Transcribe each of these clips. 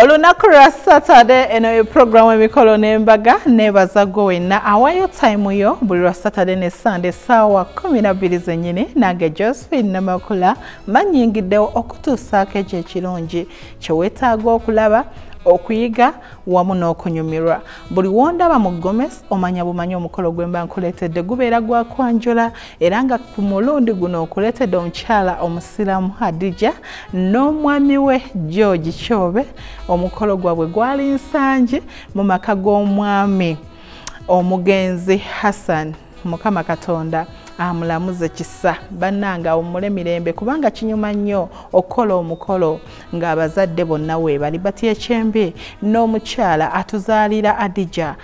Olunaku lwa Saturday eno program emikolo n'embaga nebaza gwe wenna awayo time yo buli lwa Saturday ne Sunday sawa 12 zennyini nange Josephine Namakula manyingiddewo okutuusaako ekyo ekirungi kye weetaaga okulaba okuyiga wamu n'okunyumirwa buli wondaba mu Gomez omanya bumanyi omukolo gwe mba nkuleetedde gubeera gwa kwanjula era nga ku mulundi guno okuleetedde omukyala omusiramu Hadija n'omwami we George Kyobe omukolo gwabwe gwali nsangi mu maka g'omwami omugenzi Hassan Mukama Katonda amulamuze kisa bannanga omule mirembe kubanga kinyuma nnyo okola omukolo ng'abazadde bonna we bali bati ekyembe n'omukyala atuzaalira Adija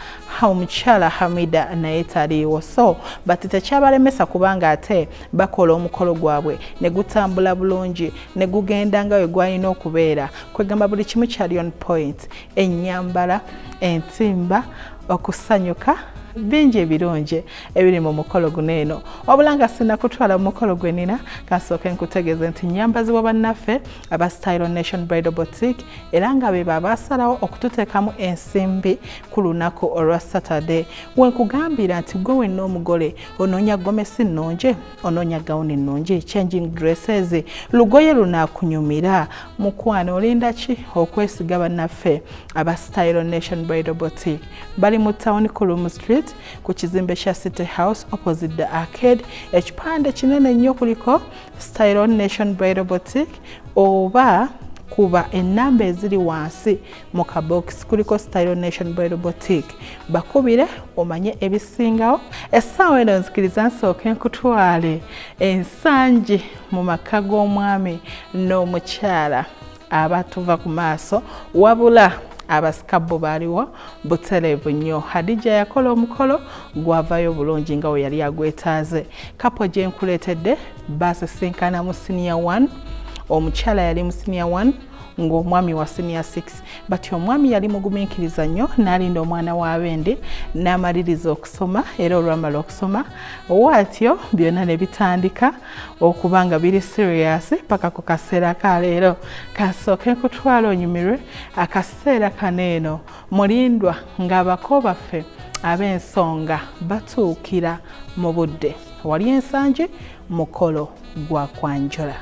omukyala Hamida naye taliiwo so bati tekyabalemesa kubanga ate bakola omukolo gwabwe ne gutambula bulungi ne gugenda nga we gwalina okubeera kwegamba buli kimu kyali on point ennyambala entimba okusanyuka bingi ebirungi ebiri mu mukolo guno eno wabula sina kutwala mu mukolo gwe nina kasooke nkutegeeze nti nnyambazibwa bannaffe aba Style Nation Bridal Boutique era nga be babasalawo okututeekamu ensimbi ku lunaku olwa Saturday wenkugambira nti gwe wenna omugole onoonya gomesi nnungi onoonya gawuni nnungi changing dresses lugoye lunaakunyumira mukwano olinda ki okwesiga bannaffe aba Style Nation Bridal Boutique bali mu town Kulumu Street ku kizimbe kya City House opposite the arcade ekipande kinene nnyo kuliko Style Nation Bridal Boutique oba kuba enamba eziri wansi mu kabox kuliko Style Nation Bridal Boutique bakubire omanye ebisingawo essaawa eno nzikiriza nsooke nkutwale ensangi mu maka g'omwami n'omukyala abatuva ku maaso wabula abasikabbo baliwo butelevu nnyo Hadija yakola omukolo gwavayo bulungi nga we yali agwetaaze kapo gye nkuleetedde basisinkana mu senior 1 omukyala yali mu senior 1 ng'omwami wa senior 6 bati omwami yali mugumiikiriza nnyo n'alinda omwana w'abendi n'amaliriza okusoma era olwamala okusoma watyo byonna ne bitandika okuba nga biri serious paka ku kaseera ka leero kasooke nkutwala onyumirwe akaseera kaneeno mulindwa ng'abako baffe ab'ensonga batuukira mu budde wali ensangi mukolo gwa kwanjula.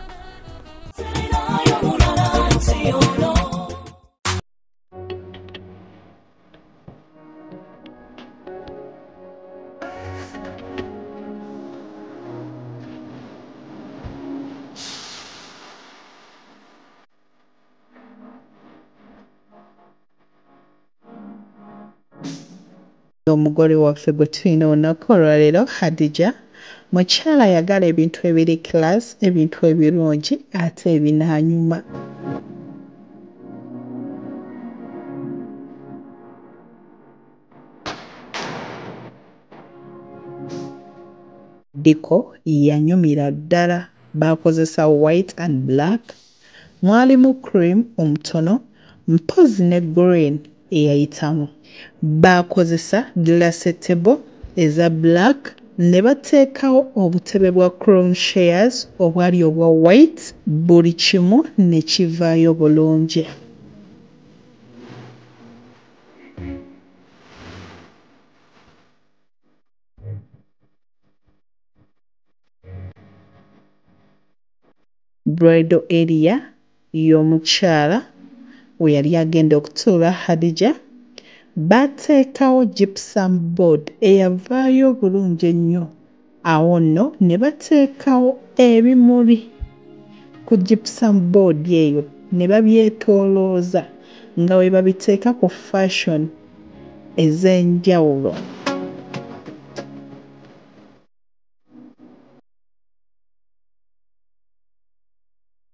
Omugole waffe gwe tulina olunaku olwaleero Hadija mukyala yagala ebintu ebiri class ebintu ebirungi ate ebinaanyuma diko yanyumira ddala bakozesa white and black mwalimu cream omutono mpozi ne green eyayitamu bakozesa glass table eza black ne bateekawo obutebe bwa chrome chairs obwali obwa white buli kimu ne kivaayo bulungi. Bridal area y'omukyala we yali agenda okutuula Hadija bateekawo gypsum board eyavaayo bulungi ennyo awo nno ne bateekawo ebimuli ku gypsum board eyo ne babyetoolooza nga we babiteeka ku fashion ez'enjawulo.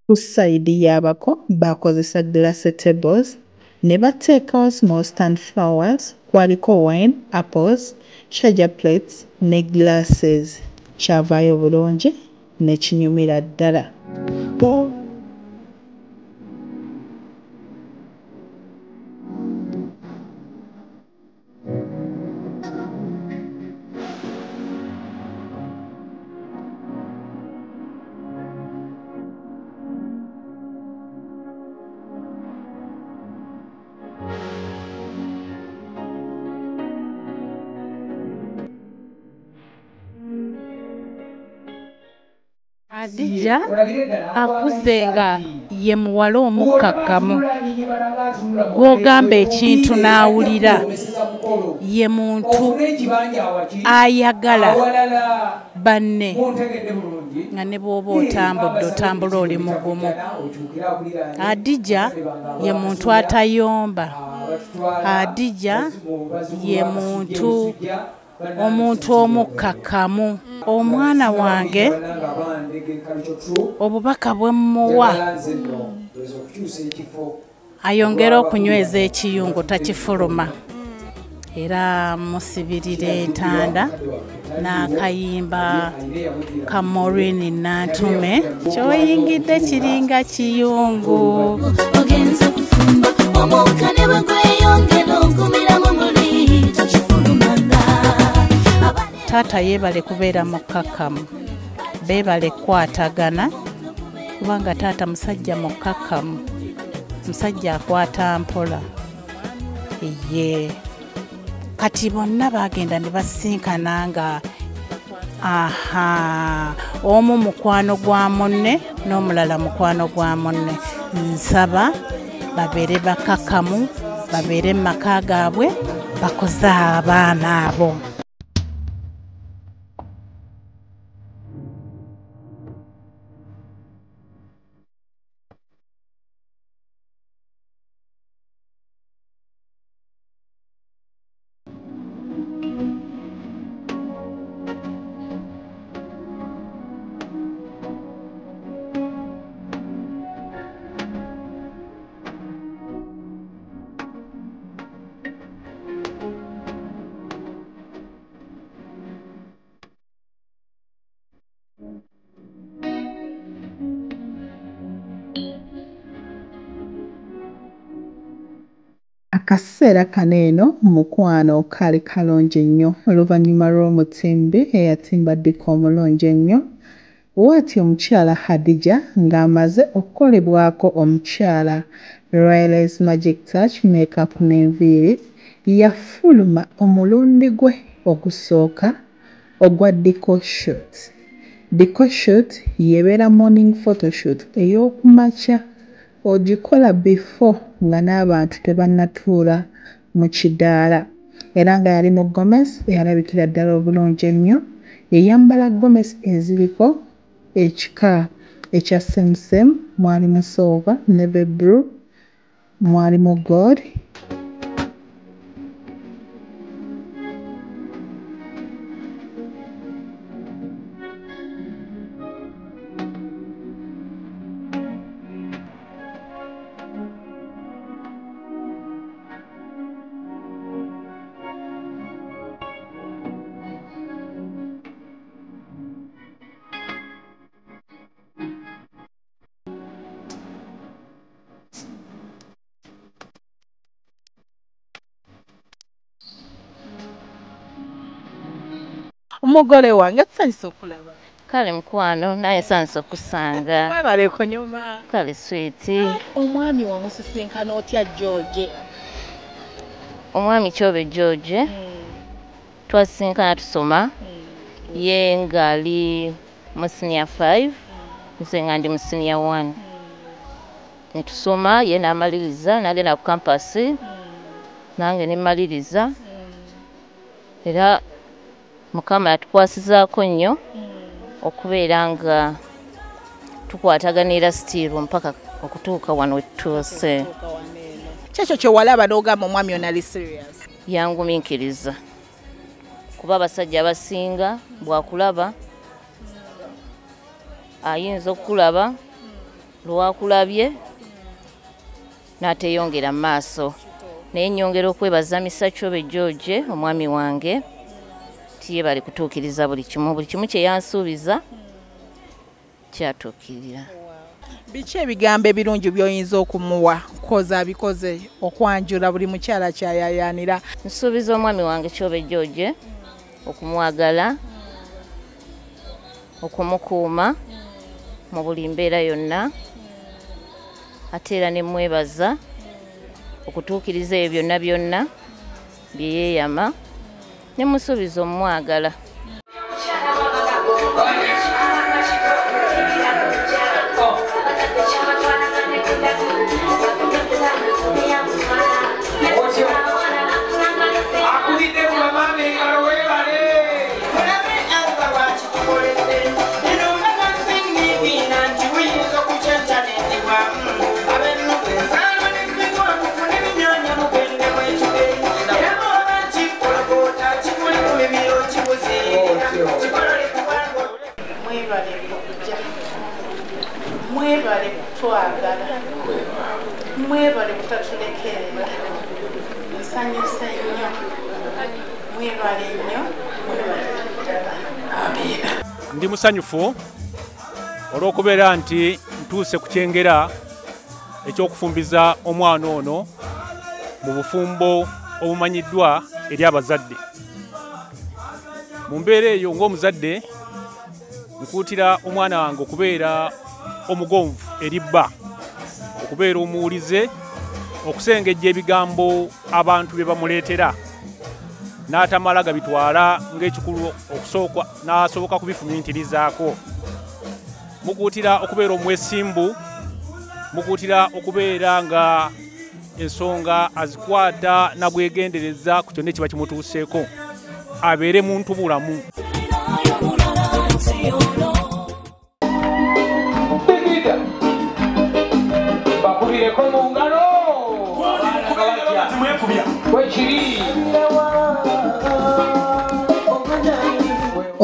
Ku sayidi y'abako bakozesa glass tables ne bateekawo small stand flowers kwaliko wine, apples, charger plates ne glasses kyavaayo bulungi ne kinyumira ddala. Adija akuze nga ye muwala omukkakkamu gw'ogamba ekintu n'awulira, ye muntu ayagala banne nga ne bw'oba otambula oli mugumu. Adija ye muntu atayomba. Adija ye omuntu omukkakkamu. Omwana wange obubaka bwe mmuwa ayongera okunyweza ekiyungu takifuluma, era musibirira entanda n'akayimba ka Maureen Nantume ky'oyingidde kiringa kiyungu. Ogenza kufumba omukka ne bwe gweyongera okumiramu muli takifulumanga. Taata yeebale kubeera mukkakkamu, beebale kukwatagana kubanga taata musajja mukkakkamu, musajja akwata mpola. Ye kati bonna bagenda ne basinkana nga omu mukwano gwa munne n'omulala mukwano gwa munne. Nsaba babeere bakkakkamu, babeere mu maka gaabwe, bakoze abaana abo. Akaseera kano eno mukwano kali kalungi nnyo oluvannyuma lw'omutimbi eyatimba Diko omulungi ennyo. Bw'atyo omukyala Hadija ng'amaze okukolebwako omukyala Riley's Magic Touch Makeup n'enviiri, yafuluma omulundi gwe ogusooka ogwa Diko Shoot. Diko Shoot yebeera morning photoshoot ey'okumakya, ogikola before nga n'abantu tebannatuula mu kidaala, era nga yali mu gomesi eyalabikira ddala obulungi ennyo. Yeyambala gomesi eziriko ekika ekya semusemu, mwalimu silver, navy blue, mwalimu gold. Umugole wange tusanyusa okulaba. Kale mukwano naye sanso kusanga. Webale kunyuma. Kale sweeti. Omwami wamusisinkana otya George? Omwami Kyobe George. Twasinkana tusoma. Ye ngali mu senior 5. Nze nga ndi mu senior 1. Netusoma ye n'amaliriza n'agenda ku campus. Nange ne maliriza. Era Mukama yatukwasizaako nnyo okubeera nga tukwataganira stiru mpaka okutuuka wano wetutuuse. Kyekyo kye walaba n'ogamba omwami ono ali serious? Yangumiikiriza. Kuba abasajja abasinga bwakulaba ayinza okukulaba lwakulabye n'ateyongera mu maaso. Naye nnyongera okwebaza Mr. Kyobe George omwami wange tiye bali kutuukiriza buli kimu kye yansuubiza kyatuukirira. Biki ebigambo ebirungi by'oyinza okumuwa koza abikoze okwanjula buli mukyala kyayayaanira? Nsuubiza omwami wange Kyobe George okumwagala, okumukuuma mu buli mbeera yonna, ate era ne mwebaza okutuukiriza ebyo byonna byonna bye yeeyama, ne musuubiza omwagala. mwebale kutwagala mwebale kutatulekerera nsanyusa nnyo mwebale nnyo mwebale amiina ndi musanyufu olw'okubeera nti ntuuse ku kyengera eky'okufumbiza omwana ono mu bufumbo obumanyiddwa eri abazadde. Mu mbeera eyo ng'omuzadde nkuutira omwana wange okubeera omugonvu eri bba, okubeera omuwulize, okusengejja ebigambo abantu bye bamuleetera n'atamala gabitwala ng'ekikulu okusooka n'asoboka kubifumiitirizaako. Mukuutira okubeera omwesimbu, mukuutira okubeera nga ensonga azikwata na bwegendereza ku kyonna ekiba kimutuuseeko, abeere muntu bulamu. Bakubireko mu ngalo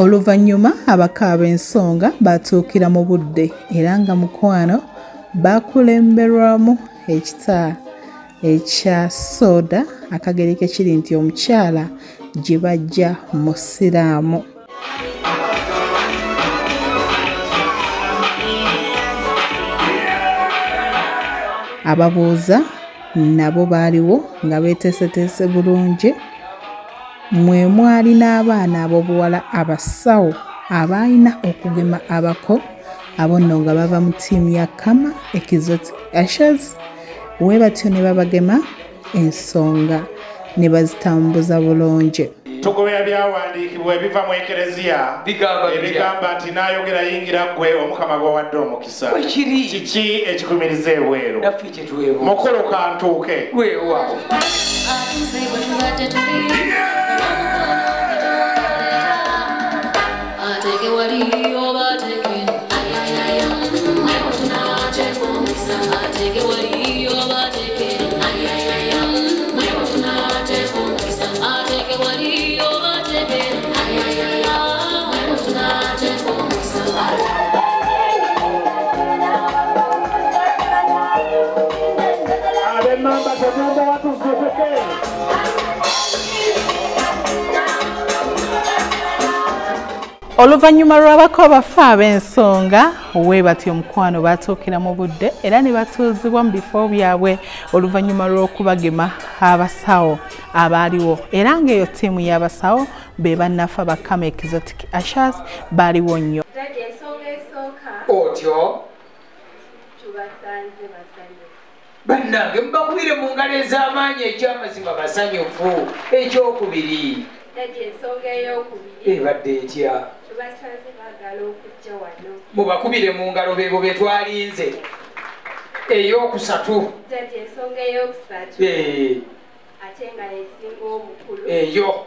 oluvannyuma abakaaba ensonga batuukira mu budde era nga mukwano bakulemberwamu ekita ekya soda akagereke kiri nti omukyala gye bajja mu siraamu. Ababuuza nabo baaliwo nga beeteeseteese bulungi. Mwe mwali n'abaana ab'obuwala abasawo abalina okugema abako, abo nno nga bava mu ttiimu ya Kama Exotic Ushers. Bwe batyo ne babagema ensonga ne bazitambuza bulungi. Tugobera byawandiikibwa ebiva mu ekereziya ebigamba nti n'ayogera yingira ggwe omukama gwawadde omukisa. Kiki ekikumiriza ebweru? Mukulu kantuuke. Oluvannyuma lw'abako abafa ab'ensonga we batyo omukwano batuukira mu budde era ne batuuzibwa mu bifo byabwe oluvannyuma lw'okubagema abasawo abaaliwo era ng'eyo ttiimu y'abasawo be bannaffe ba Kama Exotic Ushers baaliwo nnyo. Otyo bannange mubakubire mu ngalo ez'amaanyi eky'amazima basanyufu. Ekyokubiri ebadde etya? Mubakubire mu ngalo beebo be twalinze. Ey'okusatu ate nga esinga obukulu eyo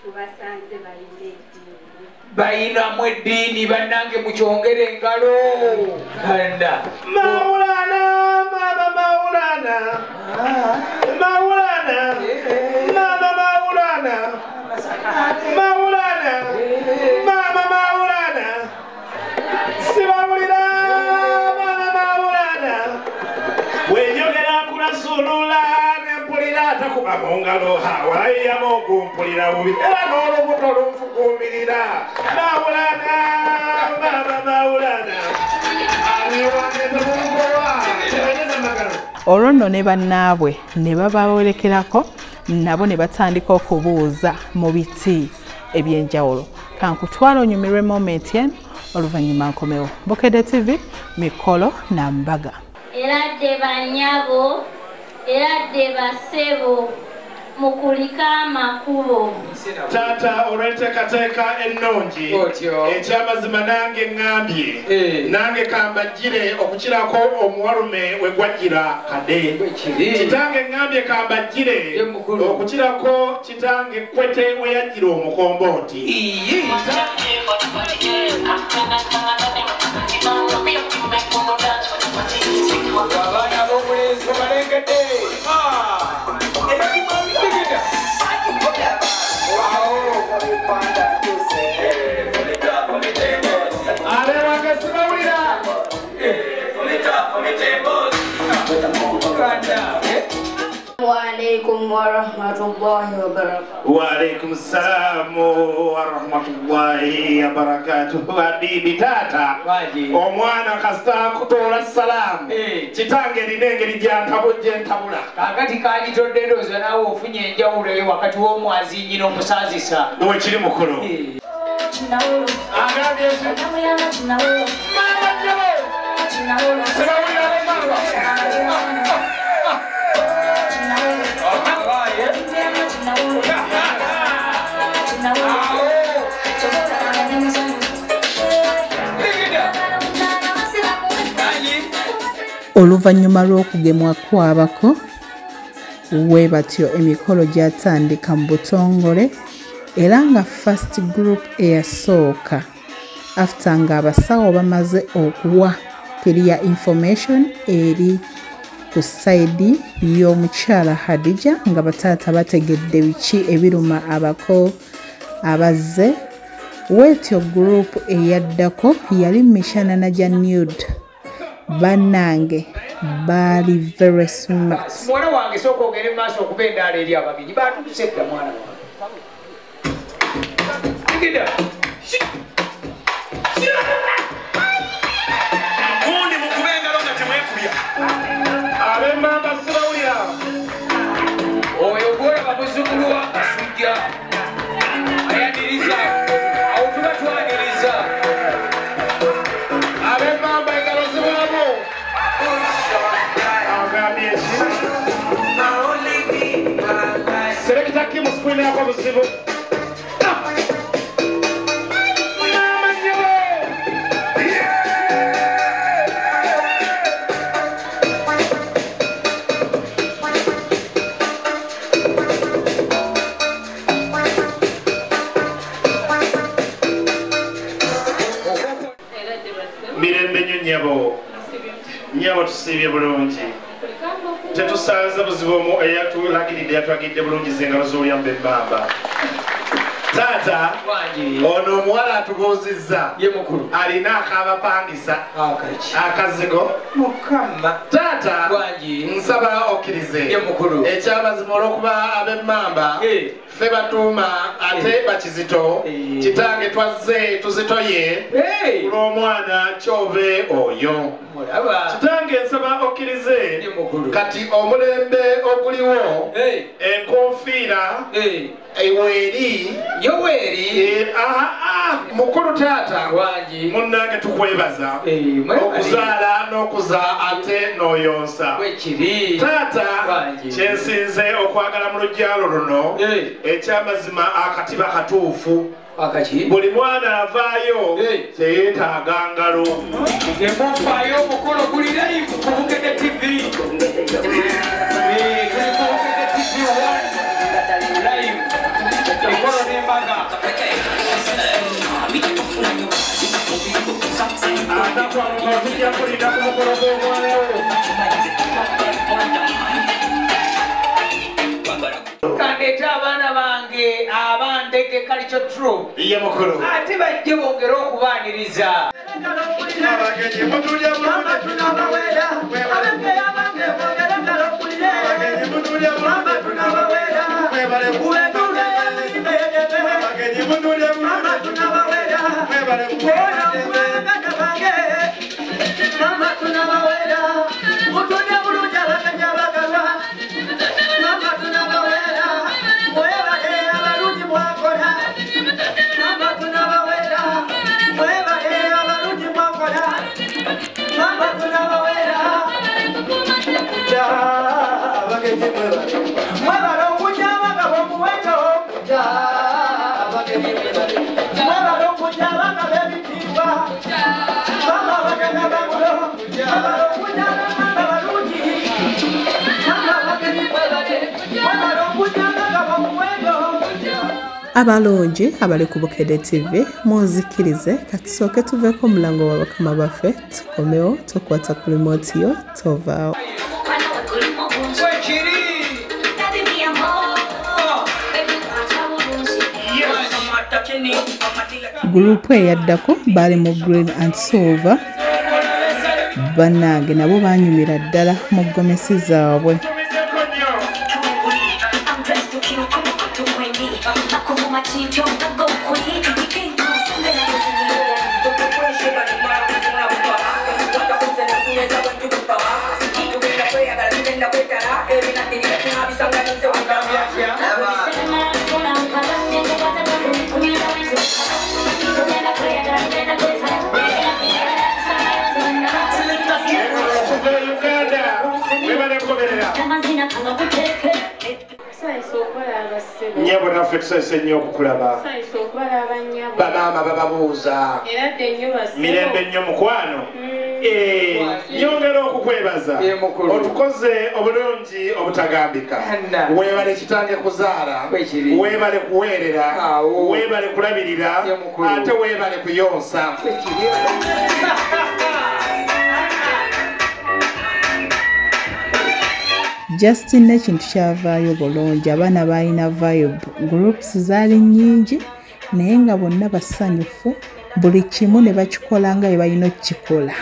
tubasanze balina eddiini. Bayinamu eddiini bannange mukyongere engalo. Kanda Maulana, mama Maulana. Maulana. Mama Maulana. Maulana. Mama Maulana. Sibawulira mama Maulana. Wenyogera kulasulula nempulira atakuba mu ngalo hawaiyamu ogumpulira bubi era n'olubuto lunfukuumirira. Maulana, mama Maulana. Olwo nno ne bannaabwe ne babawerekerako nabo ne batandika okubuuza mu biti eby'enjawulo. Kankutwala onyumirwe moment yen oluvannyuma nkomewo. Bukedde TV Mikolo Nambaga. Eradde bannyabo, eradde basebo, mukulika amakubo. Taata olw'enteekateeka ennungi ekyamazima nange ŋŋambye nange kambajjire okukirako omuwalume we gwajjira kade. Kitange ŋŋambye kambajjire okukirako kitange Kwete we yajjira omukombooti. abaana b'omulenzi babalengedde. Aleba nga sibawulira. Waalaikum warahmatullahi wabarakatuh. Waalaikum salam warahmatullahi wabarakatuh. Bibi tata omwana kasita kutola salam kitange linenge lijyantabujje ntabula kakati kalitodde ndowooza naawe ofunye enjawulo wakati w'omwazi nyina omusaazisa wekiri mukulu Oluvannyuma lw'okugemwa kwabako we batyo emikolo gyatandika mu butongole era nga first group eyasooka after nga abasawo bamaze okuwa clear information eri ku side y'omukyala Hadija nga bataata bategedde biki ebiruma abako abazze wetyo group eyaddako yali Mishana Naja Nude banange bali very smart. Mwana wange soko ogere maaso okuba endaala eri abagenyi baatutusedda mwana wange. gundi mukube engalo nga temwekubya ab'emmamba sibawulira oyo gwolaba muzzukulu wa Kasujja ayaniriza awo tuba twaniriza ab'emmamba engalo zibulamu agambye serekita kimu sikwina yako buzibu nyabo tusibye bulungi tetusanze buzibu omu eyatulagiridde yatwagidde bulungi zengalo z'oluyamba emmamba taata ono omuwala atubuuzizza ye mukulu alina akabapangisa akazigo mukama taata nsaba okkirize ye mukulu ekyamazima olw'okuba ab'emmamba ffe batuuma ate bakizito kitange twazze tuzitoye olw'omwana kyove oyo kitange nsaba okkirize kati omulembe oguliwo enkonfiira eweri yoweri mukulu taata munnange tukwebaza okuzaala n'okuza ate n'oyonsa taata kyensinze okwagala mu lugyalo luno ekyamazima akatiba katuufu buli mwana avaayo teyeetaaga ngalo emufaayo omukolo guli live ku Bugede TV live ekolo n'embaga atakwanga tujja kulida ku mukolo gw'omwanawo kandeete abaana bange abandege kalicho tro ye mukulu ate bajje bongere okubaaniriza abagenyi mutulya bulungi tunabawera abagenyi mutulya bulungi tunabawera mwebale kuwedule abagenyi mutulya bulungi tunabawera mwebale kuwedule mama tunabawera mutulya bulungi abagenyi abagalwa mama tunabawera mwebale abalungi mwakola mama tunabawera mwebale abalungi mwakola mama tunabawera ja abagenyi mwebale okujja abagabo muweto ja abagenyi mwebale okujja abagabo ebitiibwa mama bagenda bagulo mwebale okujja abagabo balungi mama abagenyi mwebale okujja abagabo muweto abalungi abali ku Bukede TV munzikirize katusooke tuveeko omulango wa bakama baffe tukomewo tukwata ku remote yo tovaawo gurupu eyaddako bali mu green and silver bannange nabo banyumira ddala mu ggomesi zaabwe. Nyabo na feksa senyo okukulaba. Bamaama bababuuza. Mirembe nnyo mukwano. Nyongera okukwebaza. Otukoze obulungi obutagambika. Weebale kitange kuzaala. Weebale kuweerera. Weebale kulabirira. Ate weebale kuyonsa. Justin n'ekintu kyavaayo bulungi, abaana balina vibe, groups zaali nnyingi naye nga bonna basanyufu, buli kimu ne bakikola nga bwe balina okukikola.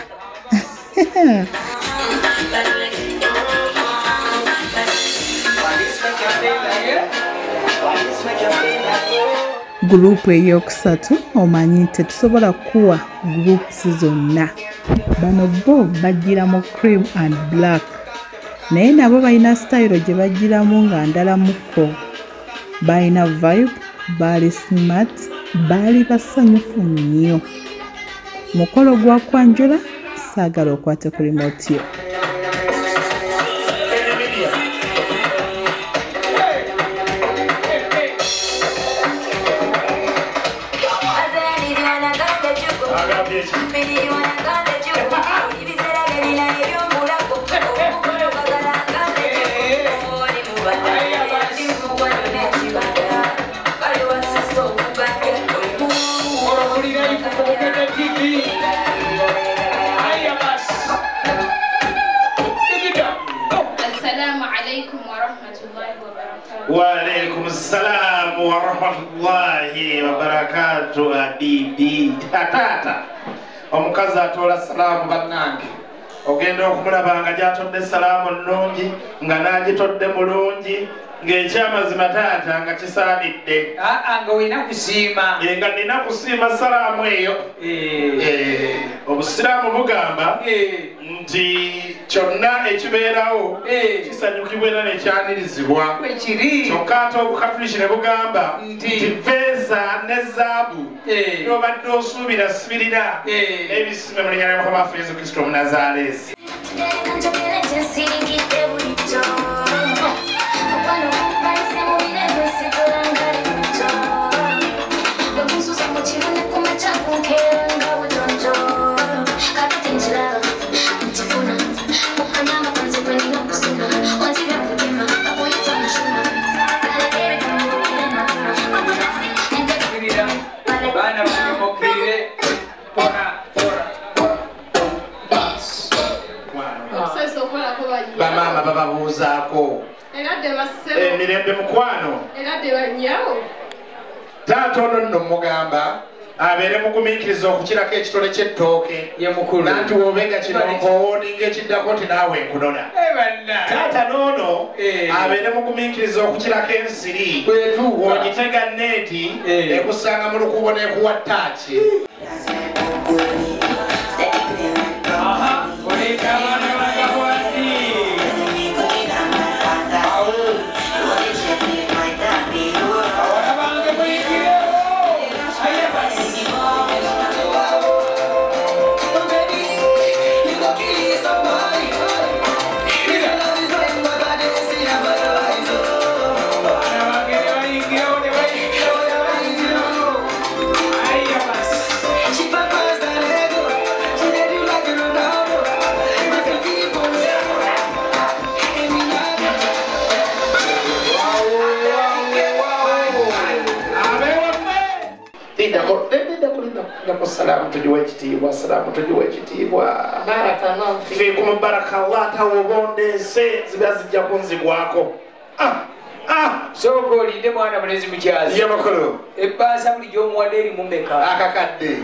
Gurupu ey'okusatu omanyi tetusobola kuwa groups zonna. Bano bo bagira mu cream and black. Naye nabo balina style gye bagiramu nga ndala mukko. Balina vibe, baali smart, baali basanyufu nnyo. Mukolo gwa kwanjula saagala okwate ku remote yo. Waalaikum salam wa rahmatullahi wa barakatuh. Adidi tata omukazi atola salamu bannange ogenda okumulaba nga gyatodde salamu nnungi nga n'agitodde mulungi ng'ekyamazima taata nga kisaanidde nga olina kusiima nga nina kusiima salaamu eyo. Obusiraamu bugamba nti kyonna ekibeerawo kisanyukibwa era nekyanirizibwa. Kyokka ate obukatuliki ne bugamba nti feeza ne zaabu by'obadde osuubira sibirira n'ebisime mu linnya lya Mukama waffe Yesu Kristo Omunazaaleesi. Bamaama bababuuzaako emirembe mukwano taata ono nno mugamba abeere mugumiikiriza okukirako ekitole ky'ettooke nanti wobenga kino owooninga ekiddako nti naawe nkunola. Taata noono abeere mugumiikiriza okukirako ensiri wogitega neeti ekusanga mu lukubo n'ekuwa ttaaki. Salamu tujiwe ekitiibwa, salamu tujiwe ekitiibwa. Fiikum barakallah tawobondese ziba zijja kunzigwako. Sooka olinde mwana mulezi mukyazi. Ye makulu. Ebbaasa buli gy'omuwadde eri mumeka. Akakadde.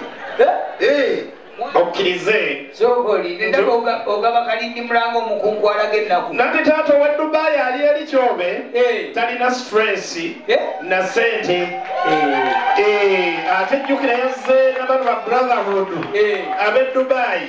Okkirize. Sokoli ndaba ogaba kalindi mulango mukungu alage ennaku. Nati taata wa Dubai ali eri Kyobe talina stress na sente. Ate jjukira yazze n'abantu ba brotherhood ab'e Dubai.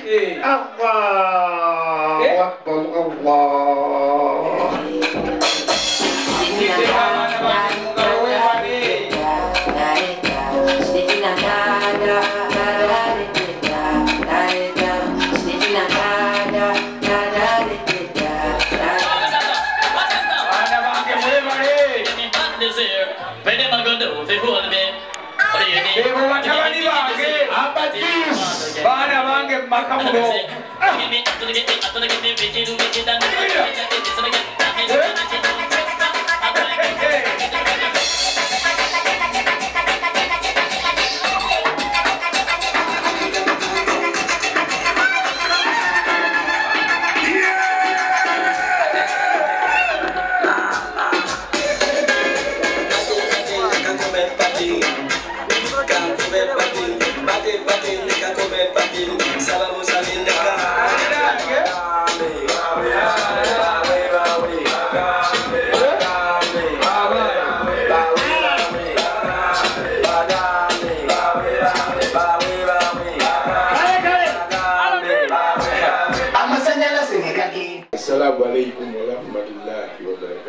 Bana bange makamulo.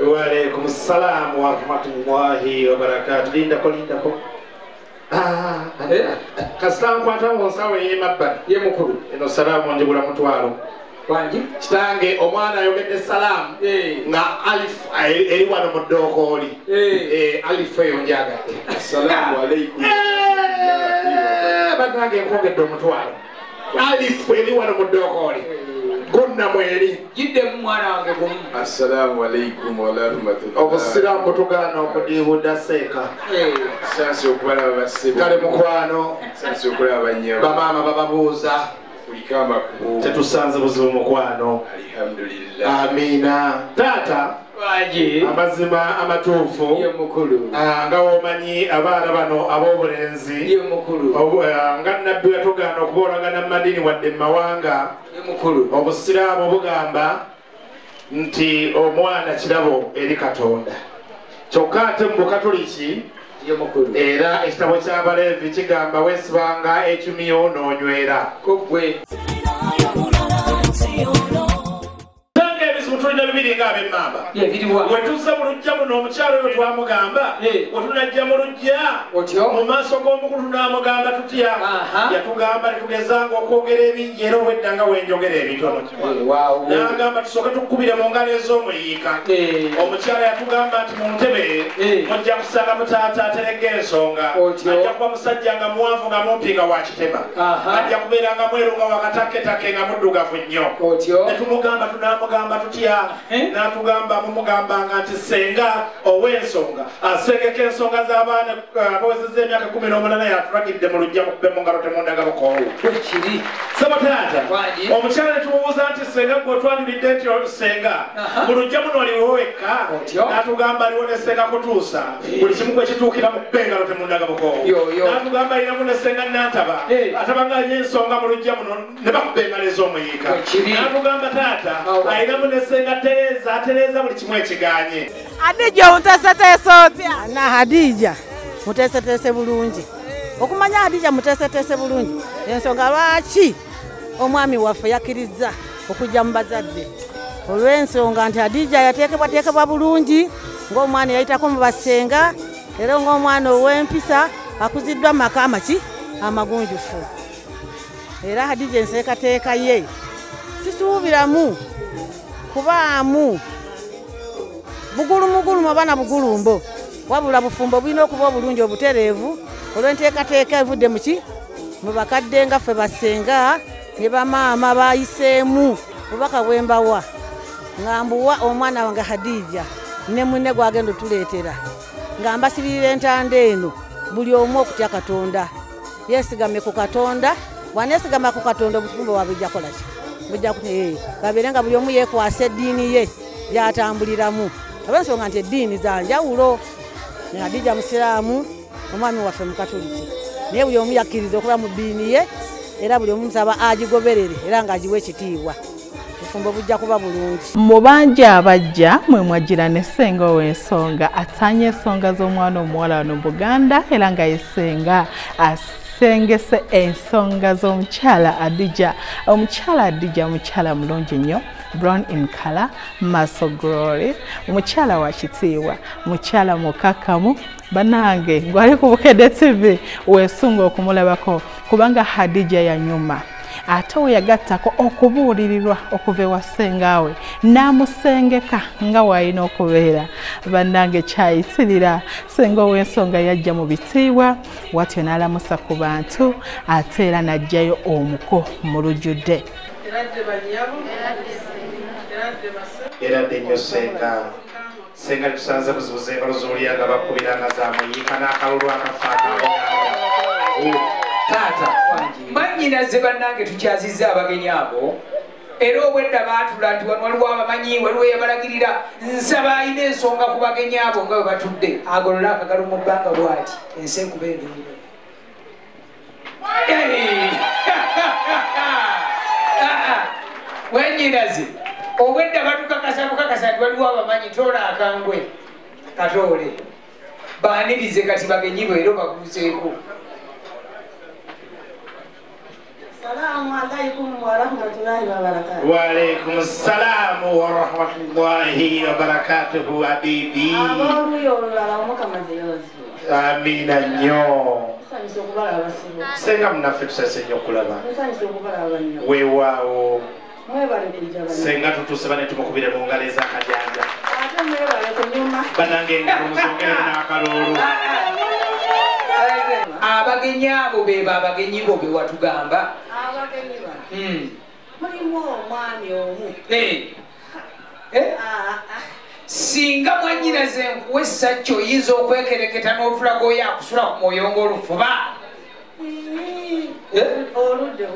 Waalaikum salam wa rahmatullahi wa barakatuh. Linda ko. Kastan kwata wonsawe yemabba ye mukuru eno salamu njibula mutwalo wanji kitange omwana ayogedde salamu nga alif eri wano mu ddokoli alif eyo njagate assalamu alaikum batange nkwogedde omutwalo alif eri wano mu ddokoli gonna mweri jidde mwana wange gumu assalamu alaikum wa rahmatullah obusiramu tugana okudibuda seeka sansi okulaba basibu kale mukwano sansi okulaba nnyo bamama bababuuza kulikama kubu tetusanze buzibu mukwano alhamdulillah amina taata waje amazima amatuufu ye mukulu nga womanyi abaana bano ab'obulenzi ye mukulu nga nabbi yatugana okuboolagana mu madini wadde mu mawanga ye mukulu obusiraamu bugamba nti omwana kirabo eri Katonda kyokka ate mu Bukatoliki ye mukulu era ekitabo ky'Abaleevi kigamba weesibanga ekimyo n'onywera kogwe tulina bibiri nga ab'emmamba wetuze mu luggya muno omukyalo oyo twamugamba wetunajja mu luggya mu maaso g'omukulu tunamugamba tutya yatugamba netugezanga okwogera ebingi era obwedda nga wenjogera ebitono nagamba tusooke tukubire mu ngalo ez'omuyiika omukyala yatugamba nti mu ntebe mujja kusanga mutaata aterega ensonga ajja kuba musajja nga muwanvu nga mumpi nga wakitema ajja kubeera nga mweru nga wakataketake nga muddugavu nnyo netumugamba tunamugamba tutya natugamba mumugambanga nti senga ow'ensonga asengeka ensonga z'abaana abawezezza emyaka 18 yatulagidde mu lujja mukube mu ngalo temundaga bukoowu kiri sebo taata omukyala ne tumubuuza nti senga gwe otwanjulidde nti senga mu lujja muno oliwo wekka natugamba aliwo ne senga kutuusa buli kimu kwe kituukira mu kube engalo temundaga bukoowu natugamba alinamu ne senga nantaba atabanga alina ensonga mu lujja muno ne bakuba engalo ez'omuyiika natugamba taata alinamu ne senga atereza buli kimu ekiganye Hadija onteeseteese otya na Hadija muteeseteese bulungi okumanya Hadija muteeseteese bulungi ensonga lwaki omwami waffe yakkiriza okujja mu bazadde olw'ensonga nti Hadija yateekebwateekebwa bulungi ng'omwana yayitako mu basenga era ng'omwana ow'empisa akuziddwa mu maka amagunjufu era Hadija enseekateeka ye sisuubiramu kubaamu bugulumugulumu abaana bugulumbo wabula bufumbo bulina okuba obulungi obutereevu olw'enteekateeka evudde muki mu bakadde nga ffe basenga ne bamaama bayiseemu bubaka bwe mbawa nga mbuwa omwana wange Hadija ne munne gwagenda otuleetera nga mbasibirira entanda eno buli omu okutya Katonda yeesigame ku Katonda bwaneesigama ku Katonda obufumbo wabujja kola ki bujja babere nga buli omu yeekwasa eddiini ye gyatambuliramu olw'ensonga nti eddiini za njawulo Hadija musiraamu omwami waffe Mukatoliki naye buli omu yakkiriza okuba mu ddiini ye era buli omu nsaba agigoberere era ng'agiwa ekitiibwa obufumbo bujja kuba bulungi. Mu bangi abajja mwe mwagira ne ssenga ow'ensonga ataanya ensonga z'omwana omuwala wano Buganda era nga yesenga asengese ensonga z'omukyala Adija. Omukyala Adija mukyala mulungi nnyo, brown in color, muscle glory, mukyala wa kitiibwa, mukyala mukakamu. Banange gwali ku Bukedde TV weesunga okumulabako kubanga Hadija yanyuma. Ate we yagattako okubuulirirwa okuva ewa ssengaawe n'amusengeka nga w'alina okubeera. Bannange kyayitirira ssenga ow'ensonga yajja mu bitiibwa bw'atyo n'alamusa ku bantu ate era n'aggyayo omuko mu lujjudde. Eradde nnyo senga tusanze buzibuza engalo z'olya nga bakubiranga zaamuyiika n'akalulu akafa akabuganda. Taata bannyinaze bannange tukyazizza abagenyi abo era obwedda baatula nti wano waliwo abamanyi waliwo eyabalagirira nsaba alina ensonga ku bagenyi abo nga bwe batudde agolola akagalo mu bbanga bw'ati ensi ekuba endungo. Bannyinaze obwedda batukakasa nti waliwo abamanyi toola akangwe katoole baanirize kati bagenyi bwe era bakuzeeko. Assalamualaikum warahmatullahi wabarakatuh. Waalaikumsalam warahmatullahi wabarakatuh habibi. Abolu yolala mukamazyozi. Amina nnyo. Nsanyise okubalaba sibo. Senga munaffe tusanyuse nnyo okulaba. Nsanyise okubalaba nnyo. Weewaawo. Mwebale kujja bano. Senga tutuuse bane tumukubire mu ngalo ez'akajanja. Ate mwebale kunyuma. Banange engalo muzongere n'akalulu. Abagenyi abo beba abagenyi bo be watugamba. Abagenyi ba. Mulimu omwami omu. Singa mwannyinaze nkuwa essajja oyinza okwekereketa n'otulaga oyo akusula ku mwoyo ng'olufuba. Oludde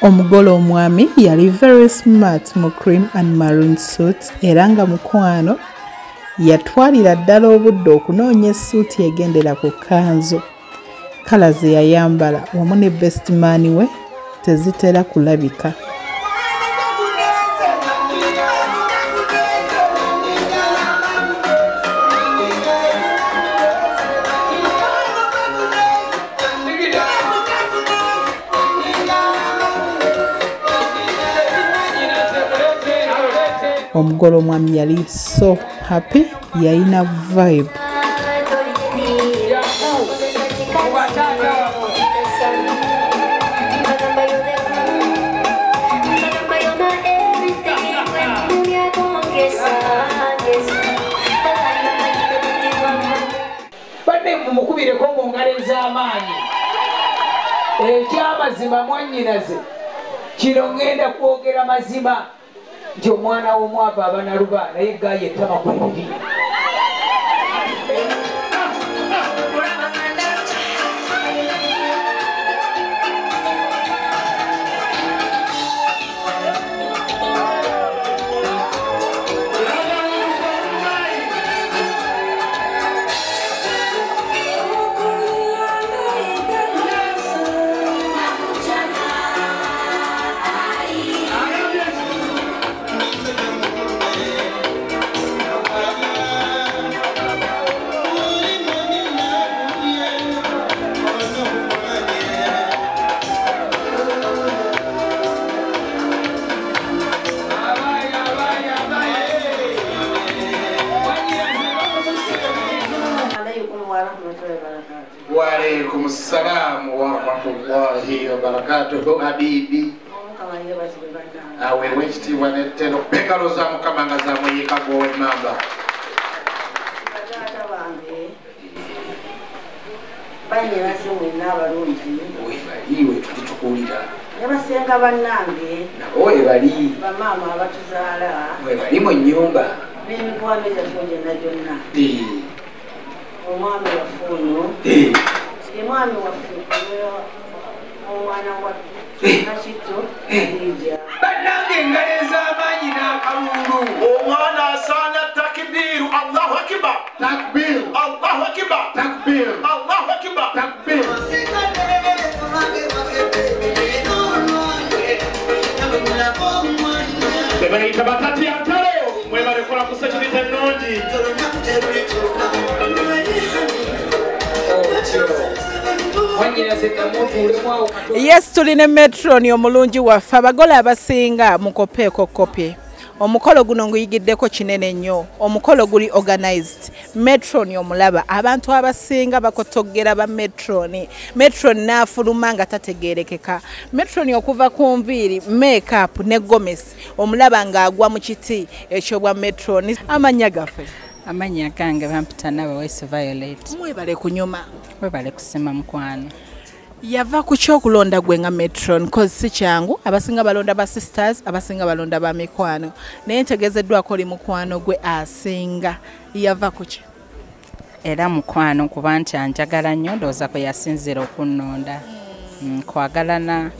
Omugole omwami yali very smart mu cream and maroon suit era nga mukwano yatwalira ddala obudde okunoonya essuuti egendera ku kanzu. Kala ze yayambala wamu ne best man we tezitera kulabika. Omugole omwami yali so happy, yalina vibe. Badde mumukubireko mu ngalo ez'amaanyi. Ekyamazima mwannyinaze kino ngenda kwogera mazima nti omwana w'omwava abanaluba naye gaye ettama kwebiri. Waalaikum salam wa rahmatullahi wa barakatuh. Habibi. Awe wechiti wanetero pekalo za mukamanga za muyika gowe mamba. Banyera semwena abalungi. Iwe tulitukulira. Yabasenga bannange. Nabo ebali. Bamama abatuzaala. Mwe bali mu nnyumba. N'emikwano gyaffe gyonna gyonna. Omwami waffe ono. Ye mwami waffe omwana waffe Nakitto Khadija. Bannange engalo ez'amaanyi n'akalulu. Omwana asaana takbiru. Allahu akbar. Takbir. Allahu akbar. Takbir. Allahu akbar. Takbir. Bebeita batati ya talo. Mwebale kola kusachiriza ennungi. Yes, tuline Metron omulungi waffe abagole abasinga mukopeeko kopye. Omukolo guno nguyigiddeko kinene nnyo. Omukolo guli organized. Metron omulaba abantu abasinga bakotogera ba Metron. Metron n'afuluma nga tategeerekeka. Metron okuva ku nviiri, makeup ne gomesi omulaba ng'agwa mu kiti ekyobwa Metron. Amanya gaffe. Amanya gange bampita nabo West Violet. Mwebale kunyuma. Mwebale kusema mukwano. Yava ku kyokulonda gwe nga Metron cause si kyangu abasinga balonda ba sisters abasinga balonda ba mikwano naye ntegezeddwako oli mukwano gwe asinga yava ku ki era mukwano kuba nti anjagala nnyo ndowooza kwe yasinzira okunnonda kwagalana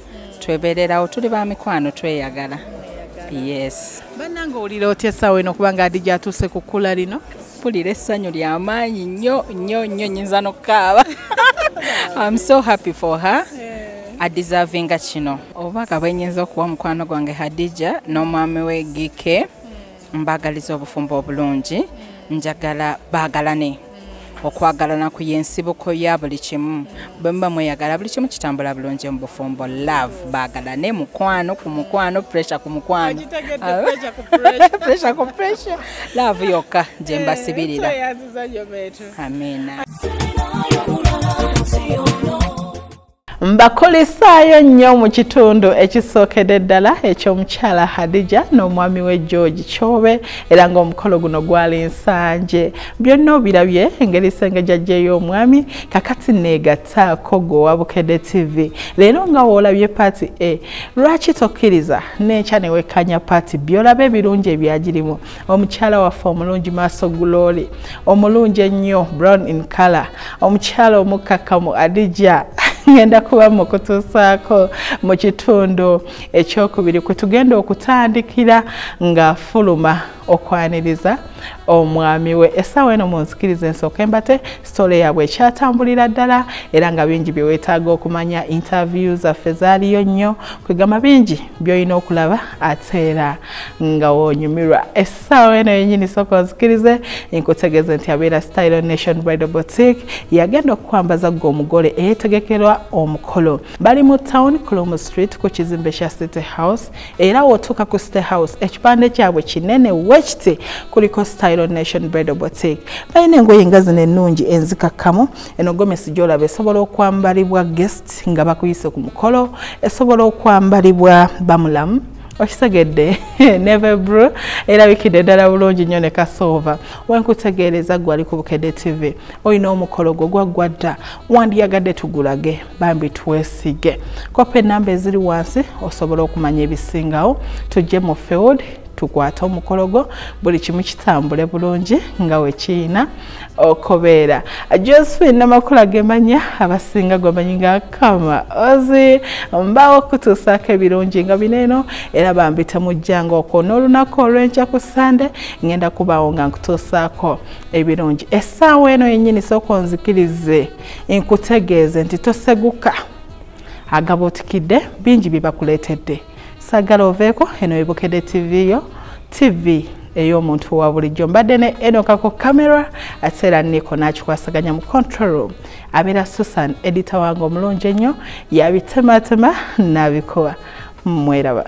twebeererawo tuli ba mikwano tweyagala yes bannange owulira otya essaawa eno kuba nga Adija atuuse ku kkula lino mpulira essanyu ly'amaanyi nnyo nnyinza n'okukaaba I'm so happy for her. I deserving kino. Obaka bwenyinza okuwa mukwano gwange Hadija n'omwami we Gike mbagaliza obufumbo obulungi njagala bagalane. Okwagalana ku yensibuko ya buli kimu bemba mweyagala buli kimu kitambula bulungi mu bufumbo love bagalane mukwano ku mukwano pressure ku mukwano pressure ku pressure love yokka je mbasibirira amina Mbakolisaayo nnyo mu kitundu ekisookedde ddala eky'omukyala Hadija n'omwami we George Chobe era ng'omukolo guno gwali nsanje byonna obirabye engeri sengejja y'omwami kakati neegattaako gwe wa Bukedde TV leero nga woolabye paati A lwaki tokkiriza n'enkya ne wekkanya paati by'olaba ebirungi ebyagirimu omukyala waffe omulungi maaso Glory omulungi ennyo brown in color omukyala omukkakkamu Hadija ngenda kuba mukutuusaako mu kitundu ekyokubiri kwe tugenda okutandikira nga fuluma okwaniriza omwami we essaawa eno munzikirize nsooke mbate sitole yaabwe ekyatambulira ddala era nga bingi bye weetaaga okumanya interview zaffe zaaliyo nnyo kwegamba bingi by'olina okulaba ate era nga woonyumirwa essaawa eno yennyini sooka onzikirize nkutegeeze nti abeera Style Nation Bridal Boutique yagenda okukwambaza gwe omugole eyeetegekerwa omukolo bali mu town Kulumu Street ku kizimbe kya City House era wootuuka ku City House ekipande kyabwe kinene wekiti kuliko Style Nation Bridal Boutique balina engoye nga zino ennungi enzikakkamu eno gomesi gy'olaba esobola okwambalibwa guest nga bakuyise ku mukolo esobola okwambalibwa bamulamu okisegedde neve bru erabikidde ddala bulungi nnyo ne kasova wenkutegeereza gwali ku Bukedde TV olina omukolo gwo gwaggwa dda wandiyagadde tugulage bambi twesige kopa ennamba eziri wansi osobola okumanya ebisingawo tujje mu field tukwata omukolo gwo buli kimu kitambule bulungi nga wekiina okubeera Josephine Namakula gemanya abasinga gwemanyi nga kama ozi mbawo okutuusaako ebirungi nga bineeno era bambi temujjanga okwono olunaku olw'enkya ku Sande ngenda kubaawo nga nkutuusaako ebirungi essaawa eno yennyini sooka onzikirize nkutegeeze nti toseguka agabuutikidde bingi bye bakuleetedde sagala oveeko eno ye Bukedde TV yo TV ey'omuntu wa bulijjo mbadde ne Enoka ku kamera ate era Niko n'akikwasaganya mu control room abeera Susan editor wange omulungi ennyo yabitematema n'abikuba mweraba